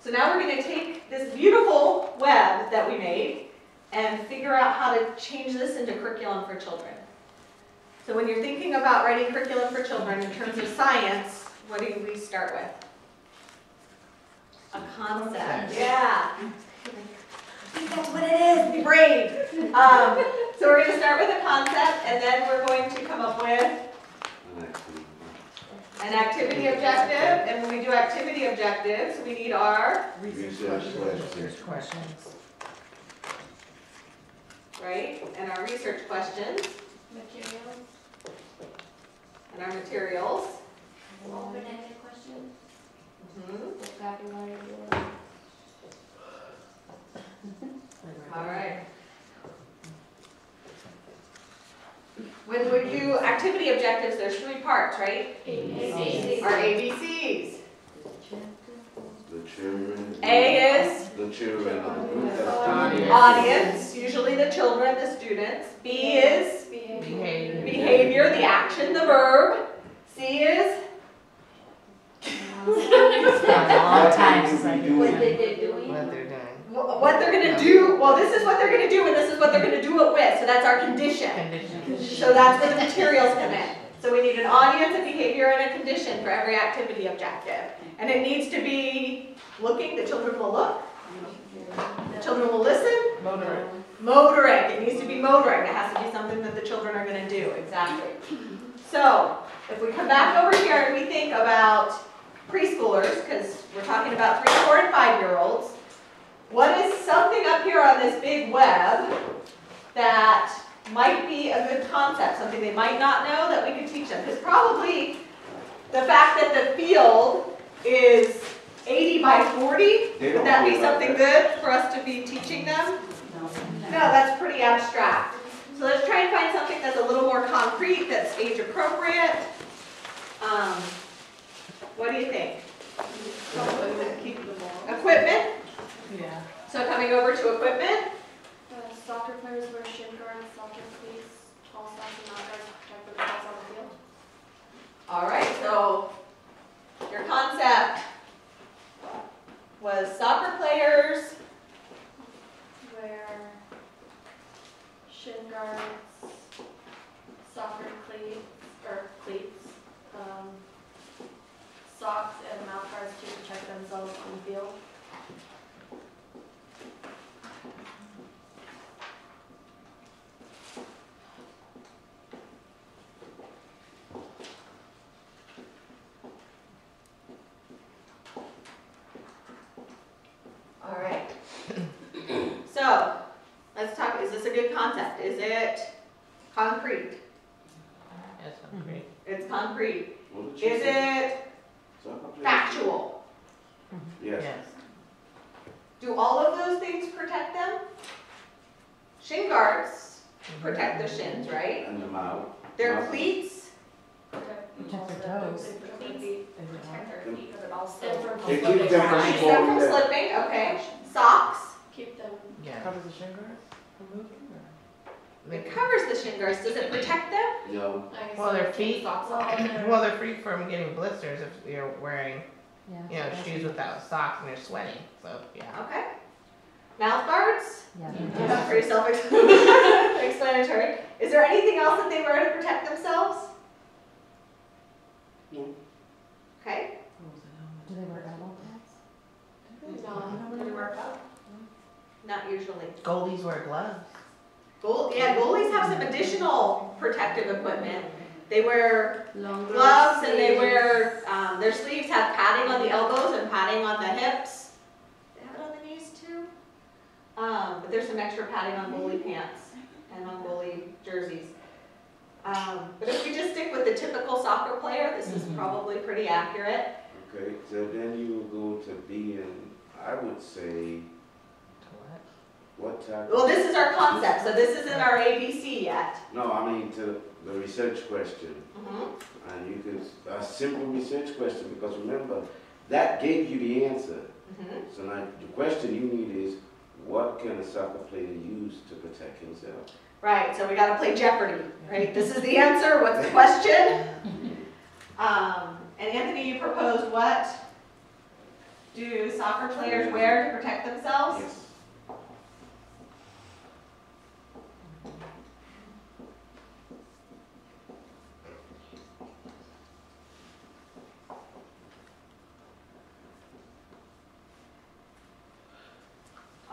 So now we're going to take this beautiful web that we made and figure out how to change this into curriculum for children. So when you're thinking about writing curriculum for children in terms of science, what do we start with? A concept. Yeah. I think that's what it is. Be brave. So we're going to start with a concept, and then we're going to come up with an activity objective. And when we do activity objectives, we need our research questions. Right? And our research questions. Materials. And our materials. Open-ended questions. Vocabulary. Vocabulary. All right. When we do activity objectives, there's 3 parts, right? ABCs. Our ABCs. The children. A is the children of the group. audience, usually the children, the students. B is behavior, the action, the verb. C is It's been a long time since I did What that. they're doing. what they're going to do. Well, this is what they're going to do, and this is what they're going to do it with. So that's our condition. So that's where the materials come in. So we need an audience, a behavior, and a condition for every activity objective. And it needs to be looking, the children will look. The children will listen. Motoric. It needs to be motoric. It has to be something that the children are going to do. Exactly. So if we come back over here and we think about preschoolers, because we're talking about 3, 4, and 5-year-olds, what is something up here on this big web that might be a good concept, something they might not know that we could teach them? Because probably the fact that the field is 80 by 40, would that be something good for us to be teaching them? No, that's pretty abstract. So let's try and find something that's a little more concrete, that's age appropriate. What do you think? Equipment? Yeah. So coming over to equipment. Soccer players wear shin guards, soccer cleats, tall socks, and not guards to protect themselves on the field. All right, so your concept was soccer players Wear shin guards, soccer cleats, socks, and mouth guards to protect themselves on the field. All right. So, let's talk, is this a good concept? Is it concrete? That's great. It's concrete. What did you Is say? it Soccer player? factual? Yes. Yes. Do all of those things protect them? Shin guards protect their shins, right? And the mouth. Their Mouth. cleats, Protect their toes. Protect their feet, but it also They keep them from keeps them falling from down. slipping, okay. Socks, keep them. Yeah. Covers the shin guards from moving? it covers the shin guards. Does it protect them? No. Well, their feet, Socks on. well, they're free from getting blisters if you're wearing, you know, shoes without socks and they're sweating, so, yeah. Okay. Mouth guards? Yeah. That's pretty self-explanatory. Is there anything else that they wear to protect themselves? No. Okay. Do they wear elbow pads? No. Does it work out? Not usually. Goalies wear gloves. Goalies have some additional protective equipment. They wear gloves and they wear, their sleeves have padding on the elbows and padding on the hips. They have it on the knees too. But there's some extra padding on goalie pants and on goalie jerseys. But if we just stick with the typical soccer player, this is probably pretty accurate. Okay, so then you will go to B, and I would say, what type? Well, this is our concept, so this isn't our ABC yet. No, I mean to the research question. Mhm. And you could, a simple research question, because remember, that gave you the answer. Mhm. So now the question you need is, what can a soccer player use to protect himself? Right, so we gotta play Jeopardy, right? This is the answer, what's the question? And Anthony, you proposed what? do soccer players wear to protect themselves? Yes.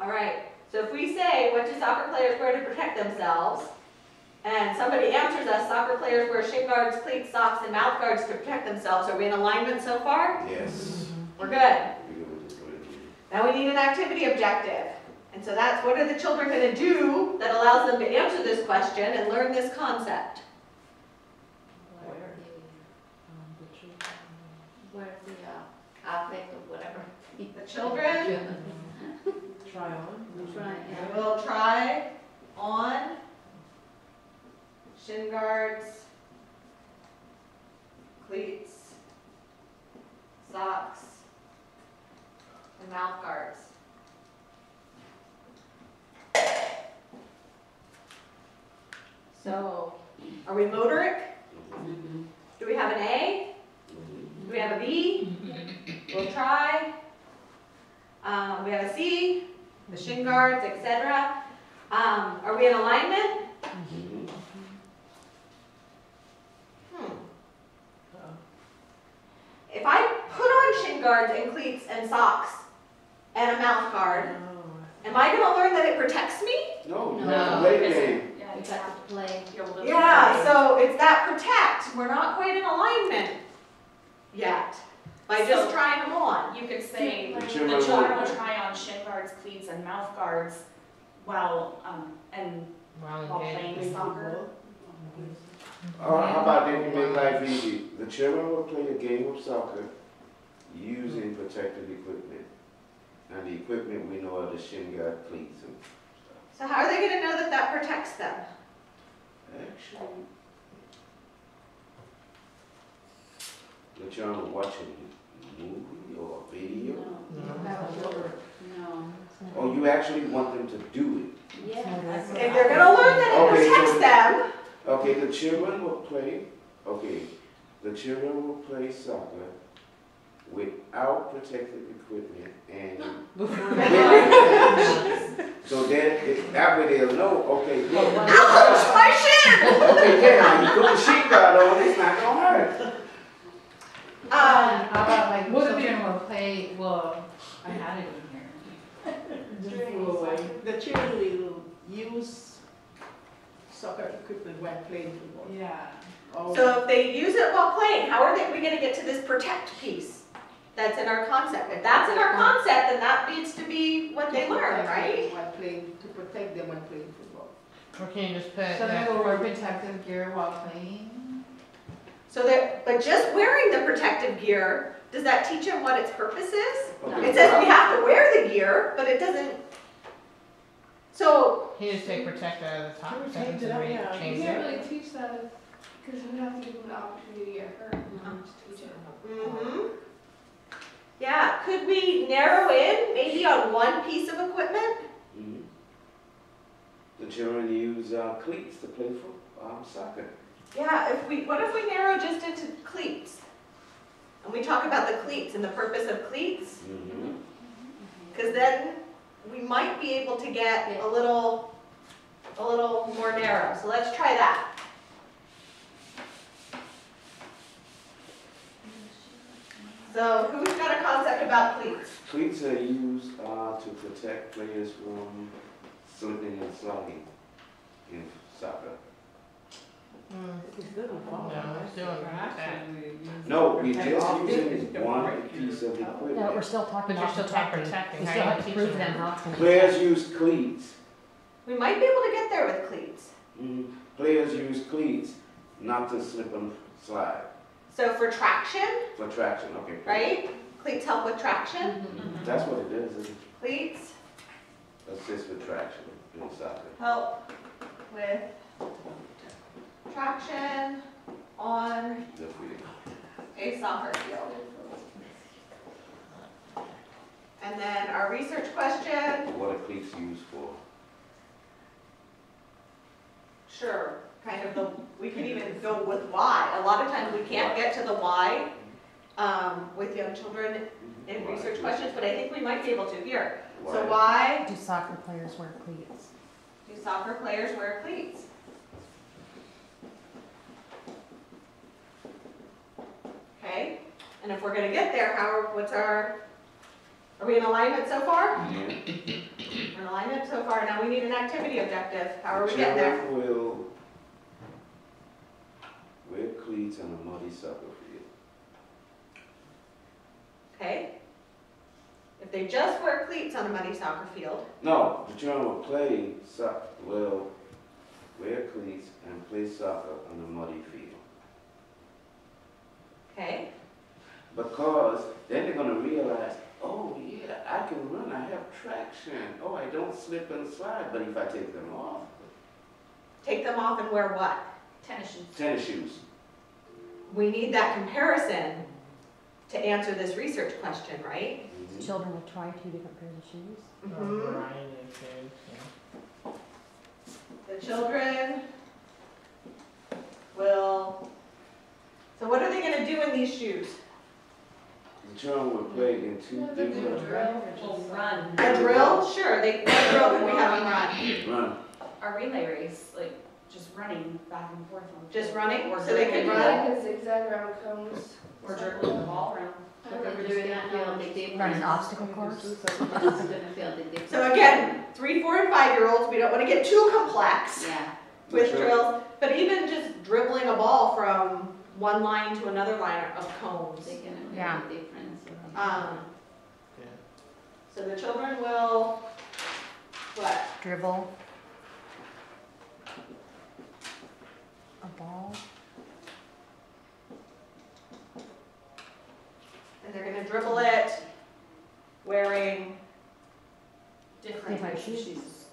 All right, so if we say, what do soccer players wear to protect themselves? And somebody answers us, soccer players wear shin guards, cleats, socks, and mouth guards to protect themselves. Are we in alignment so far? Yes. We're good. We go with this word. Now we need an activity objective. And so that's, what are the children going to do that allows them to answer this question and learn this concept? Where's the outfit or whatever? The children Try on. Try, yeah. will try on shin guards, cleats, socks, and mouth guards. So, are we motoric? Do we have an A? Do we have a B? We'll try. We have a C, the shin guards, etc. Are we in alignment? If I put on shin guards and cleats and socks and a mouth guard, am I going to learn that it protects me? No, you No, have to play the because- game. Yeah, You you got have to play. to be able to. Yeah, so it's that protect. We're not quite in alignment yet by just So- trying them on. You could say, The the children children will- will try on shin guards, cleats, and mouth guards while, while playing soccer. How about then you make life easy? The children will play a game of soccer using protective equipment. And the equipment we know are the shin guard cleats and stuff. So how are they going to know that that protects them? Actually, the children will watch a movie or a video. No. Or you actually want them to do Yeah. If they're going to learn that it Okay, protects so- them, it. Okay, the children will play, the children will play soccer without protective equipment and so then, that way they'll know, okay, yeah. ouch, my shin! Okay, yeah, you put the sheet guard on, it's not gonna hurt. How about like What if children will play, well, I had it in here. Just threw away. The children will use soccer equipment while playing football. Yeah. Oh, So if they use it while playing, how are we going to get to this protect piece that's in our concept? If that's in our concept, then that needs to be what they learn, right? While playing, to protect them while playing football. Or can you just put So they that? will wear protective gear while playing? So that, but just wearing the protective gear, does that teach them what its purpose is? Okay, It says we have to wear the gear, but it doesn't. So, Can you just take protect out of the top Can we sentence change it and up now? change You can't it? really teach that because you have to give them the opportunity to get hurt and not just teach it. yeah, could we narrow in maybe on one piece of equipment? Mhm. The children use cleats to play soccer. Yeah, what if we narrow just into cleats? And we talk about the cleats and the purpose of cleats? Mhm. Because then we might be able to get a little more narrow. So let's try that. So who's got a concept about cleats? Cleats are used to protect players from slipping and sliding in soccer. It's little ball. No, it's doing protect. No, we're just using one piece of No, we're equipment. still talking But you're about still talking protecting. protecting. We How still are you have to teaching prove them how it's gonna be. Players use cleats. We might be able to get there with cleats. Players use cleats not to slip and slide. So for traction, For traction, okay. right? Cleats help with traction. That's what it is, isn't it? Cleats Assist with traction in soccer. help with traction on That's what it a soccer field. And then our research question, is. What are cleats used for? sure, kind of we could even go with why. A lot of times we can't get to the why with young children in Why? research questions, but I think we might be able to here. So Why? why Do soccer players wear cleats? do soccer players wear cleats? Okay, and if we're gonna get there, are we in alignment so far? Yeah. We're in alignment so far, now we need an activity objective. How are we getting there? Children will wear cleats on a muddy soccer field. Okay? If they just wear cleats on a muddy soccer field, No, the children will wear cleats and play soccer on a muddy field. okay? Because then they're gonna realize, oh yeah, I can run, I have traction. Oh, I don't slip and slide, but if I take them off, Take them off and wear what? Tennis shoes. tennis shoes. We need that comparison to answer this research question, right? Mhm. Children will try 2 different pairs of shoes. Mhm. Variety of kids, yeah. The children will, so what are they gonna do in these shoes? The children will play in two different, Will run. A drill? Sure, what drill can we have them run? run. A relay race, like just running back and forth on. the Just field. running, Or so they can dribbling. run? Like a zigzag around cones. Or dribbling the ball around. I remember doing that now. Run an obstacle course. So again, 3, 4, and 5-year-olds, we don't wanna get too complex Yeah. with Sure. drills, but even just dribbling a ball from one line to another line of cones. Yeah. Um, Yeah. so the children will, what? Dribble. A ball. And they're gonna dribble it wearing, Different Different types of shoes. shoes.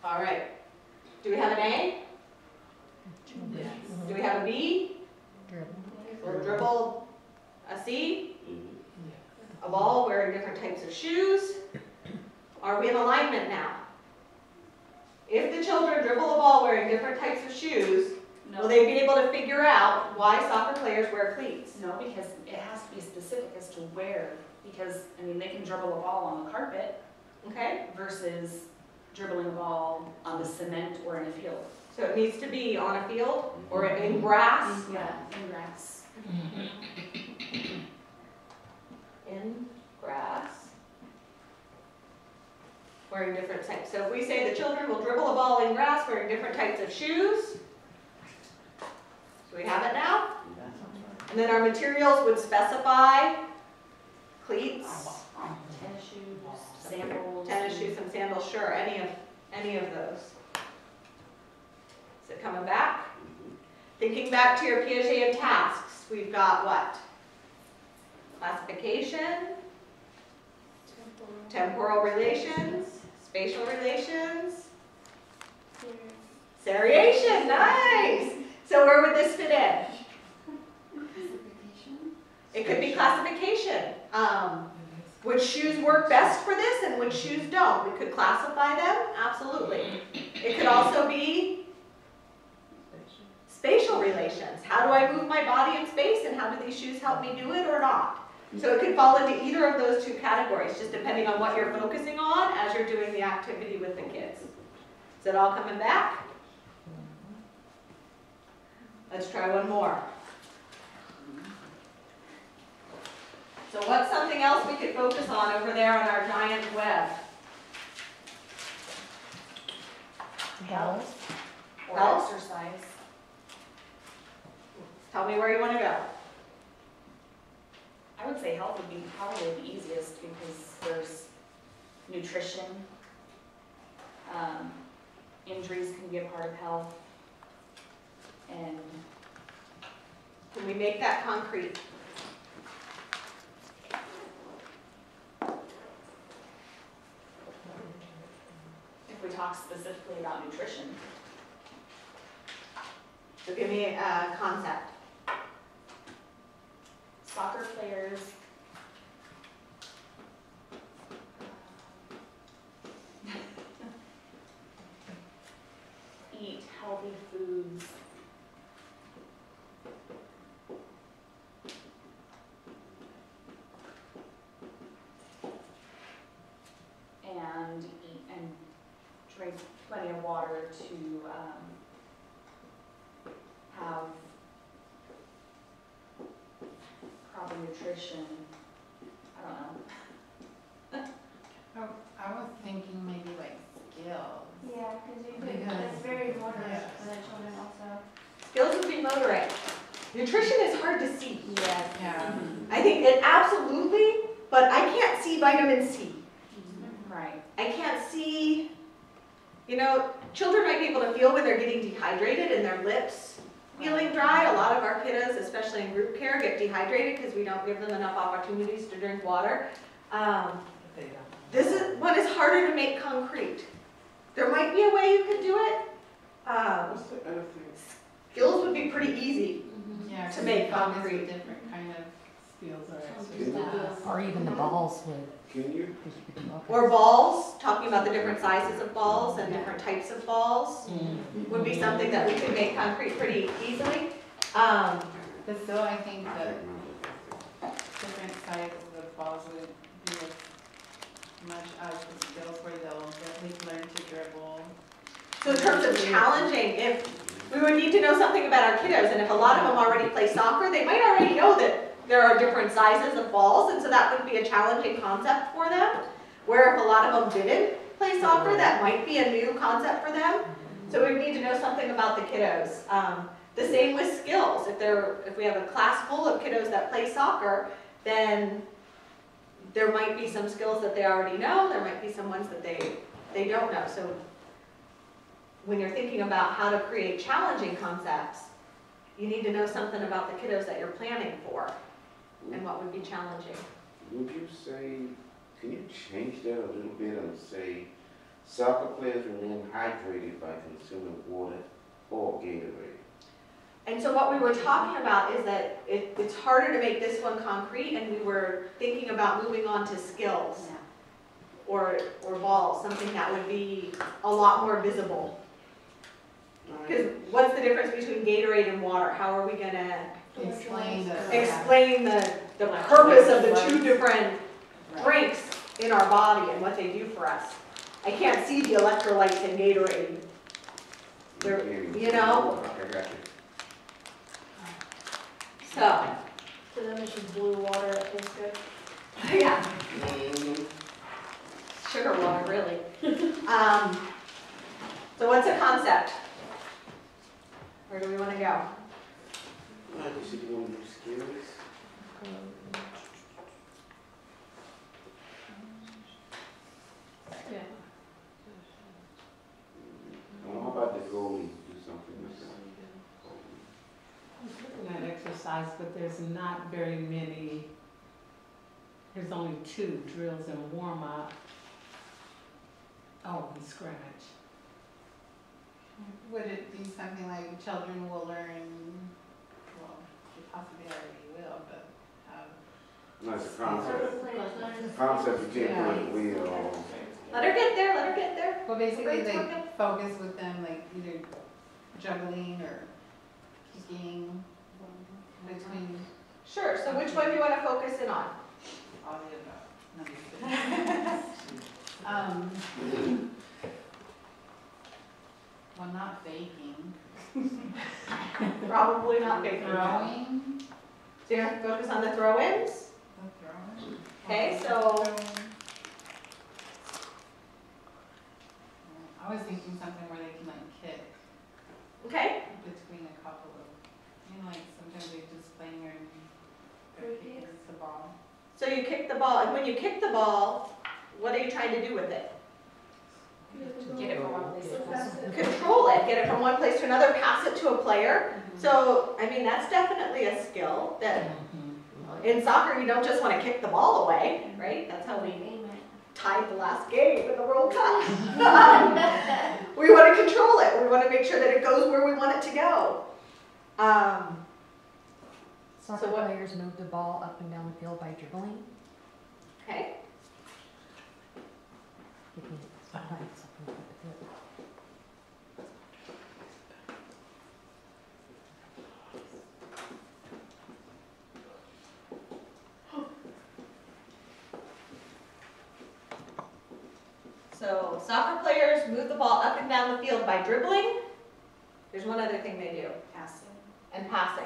all right. Do we have an A? Do we have a B? Dribble. We'll dribble a C, Mhm. a ball wearing different types of shoes. Are we in alignment now? If the children dribble a ball wearing different types of shoes, will No, they be able to figure out why soccer players wear cleats? no, because it has to be specific as to where, because, I mean, they can dribble a ball on the carpet Okay, versus dribbling a ball on the cement or in a field. so it needs to be on a field or in grass? Yeah, in grass. In grass. Wearing different types. So if we say the children will dribble a ball in grass wearing different types of shoes. Do we have it now? And then our materials would specify cleats, Tennis shoes, sandals. tennis shoes and sandals, sure, any of those. Is it coming back? Thinking back to your Piaget of tasks, we've got what? Classification, temporal relations, spatial relations, seriation, nice! So where would this fit in? It could be classification. Which shoes work best for this and which shoes don't? We could classify them, absolutely. It could also be spatial relations. How do I move my body in space and how do these shoes help me do it or not? So it could fall into either of those two categories, just depending on what you're focusing on as you're doing the activity with the kids. Is it all coming back? Let's try one more. So what's something else we could focus on over there on our giant web? Health or Health? exercise. Tell me where you want to go. I would say health would be probably the easiest because there's nutrition. Injuries can be a part of health. And Can we make that concrete? if we talk specifically about nutrition, So give me a concept. soccer players healthy foods. And eat and drink plenty of water to have proper nutrition. I don't know. I was thinking maybe like skills. Yeah, because Because- it's very motor Yeah. for the children also. Skills would be motoring. Nutrition is hard to see. Yes. Yeah. I think it absolutely, but I can't see vitamin C. Right. I can't see, children might be able to feel when they're getting dehydrated and their lips feeling dry. A lot of our kiddos, especially in group care, get dehydrated because we don't give them enough opportunities to drink water. This one is harder to make concrete. There might be a way you could do it. What's the other thing? Skills would be pretty easy. Yeah, To make concrete. Different kind of skills or exercises. Or even the balls would. Can you, Or balls, talking about the different sizes of balls and different types of balls would be something that we could make concrete pretty easily. But still, I think that different sizes of balls would be as much as the skills where they'll definitely learn to dribble. So in terms of challenging, if we would need to know something about our kiddos, and if a lot of them already play soccer, they might already know that there are different sizes of balls, and so that would be a challenging concept for them. Where if a lot of them didn't play soccer, that might be a new concept for them. So we would need to know something about the kiddos. The same with skills. If we have a class full of kiddos that play soccer, then there might be some skills that they already know. There might be some ones that they don't know. So when you're thinking about how to create challenging concepts, you need to know something about the kiddos that you're planning for and what would be challenging. would you say, can you change that a little bit and say, soccer players remain hydrated by consuming water or Gatorade? And so what we were talking about is that it's harder to make this one concrete, and we were thinking about moving on to skills or balls, something that would be a lot more visible. Because what's the difference between Gatorade and water? How are we gonna Explain the purpose of the two different drinks in our body and what they do for us? I can't see the electrolytes in Gatorade. You know? I got you. So, So then it's just blue water that tastes good. yeah. Sugar water, really. So what's a concept? Where do we want to go? You said you want to do skills? Yeah. How about the goalie, do something like that? I was looking at exercise, but there's not very many. There's only 2 drills and warm up. Oh, and scrimmage. Would it be something like children will learn, well, they possibly already will, but No, it's a concept. Well, Concept you can't put a wheel on. Let her get there, let her get there. well, basically Brain's they working. focus with them like either juggling or kicking between Sure, so which one do you want to focus in on? all the above. No, I'm just kidding. Well, not faking. Probably not big. Throwing. So you're going to focus on the throw-ins? The throwing. Okay, so- I was thinking something where they can like kick Okay, between a couple of, like sometimes they just playing and they're Free kicking the ball. so you kick the ball, and when you kick the ball, what are you trying to do with it? Get it from one place to another. Control it, get it from one place to another, pass it to a player. So, I mean, that's definitely a skill that, in soccer, you don't just want to kick the ball away, right? That's how we tied the last game in the World Cup. We want to control it. We want to make sure that it goes where we want it to go. Soccer So what- players move the ball up and down the field by dribbling. Okay, So soccer players move the ball up and down the field by dribbling. There's one other thing they do, Passing. and passing.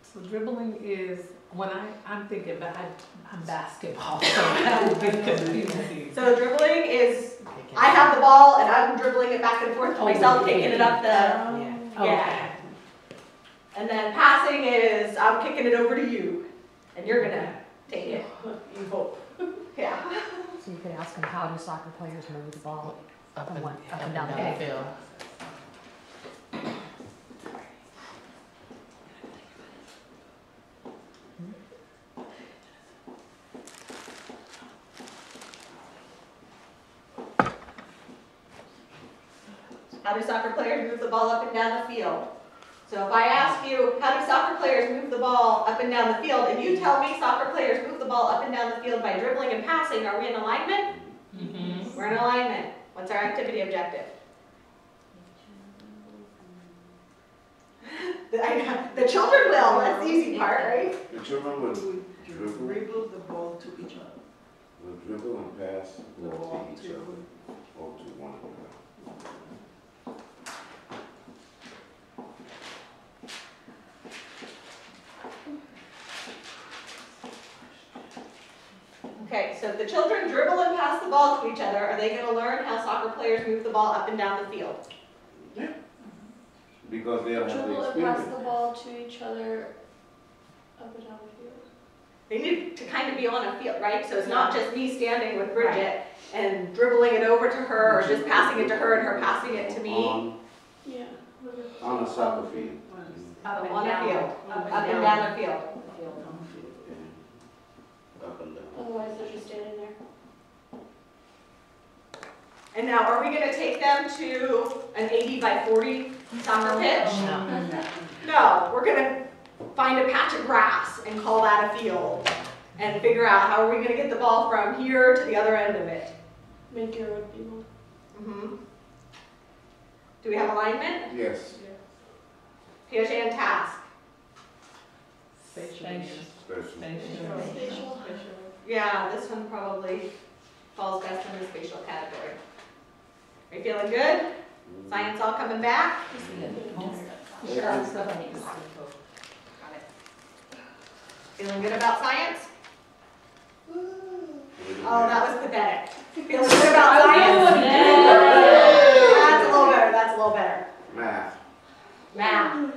So dribbling is, when I'm thinking about, I'm basketball, so that would be confusing. So dribbling is, I have the ball and I'm dribbling it back and forth to myself, kicking it up the, Yeah, yeah. And then passing is, I'm kicking it over to you, and you're gonna take it. You hope. Yeah. So you could ask them, how do soccer players move the ball Up from and, one, up up and down the the field? field. How do soccer players move the ball up and down the field? So if I ask you, how do soccer players move the ball up and down the field, and you tell me soccer players move the ball up and down the field by dribbling and passing, are we in alignment? Mm-hmm. We're in alignment. What's our activity objective? The children will, that's the easy part, right? The children will dribble, Dribble the ball to each other. will dribble and pass the The ball ball to each to- other or to one another. Okay, so if the children dribble and pass the ball to each other, are they gonna learn how soccer players move the ball up and down the field? Because they'll have the Dribble and pass experience. the ball to each other up and down the field. They need to kind of be on a field, right? So it's not just me standing with Bridget and dribbling it over to her, or just passing it to her and her passing it to me. Yeah. On a soccer field. Up and On a down. field, up and down the field. Up and down. Otherwise, they're just standing there. And now, are we gonna take them to an 80 by 40 soccer pitch? No. No, we're gonna find a patch of grass and call that a field. And figure out how are we gonna get the ball from here to the other end of it. Make your rugby ball. Mhm. Do we have alignment? Yes, Piaget and task. Spatial. special. Spatial. Yeah, this one probably falls best in the spatial category. Are you feeling good? Science all coming back? Sure. Got it. Feeling good about science? Oh, that was pathetic. Feeling good about science? That's a little better, that's a little better. Math. Math.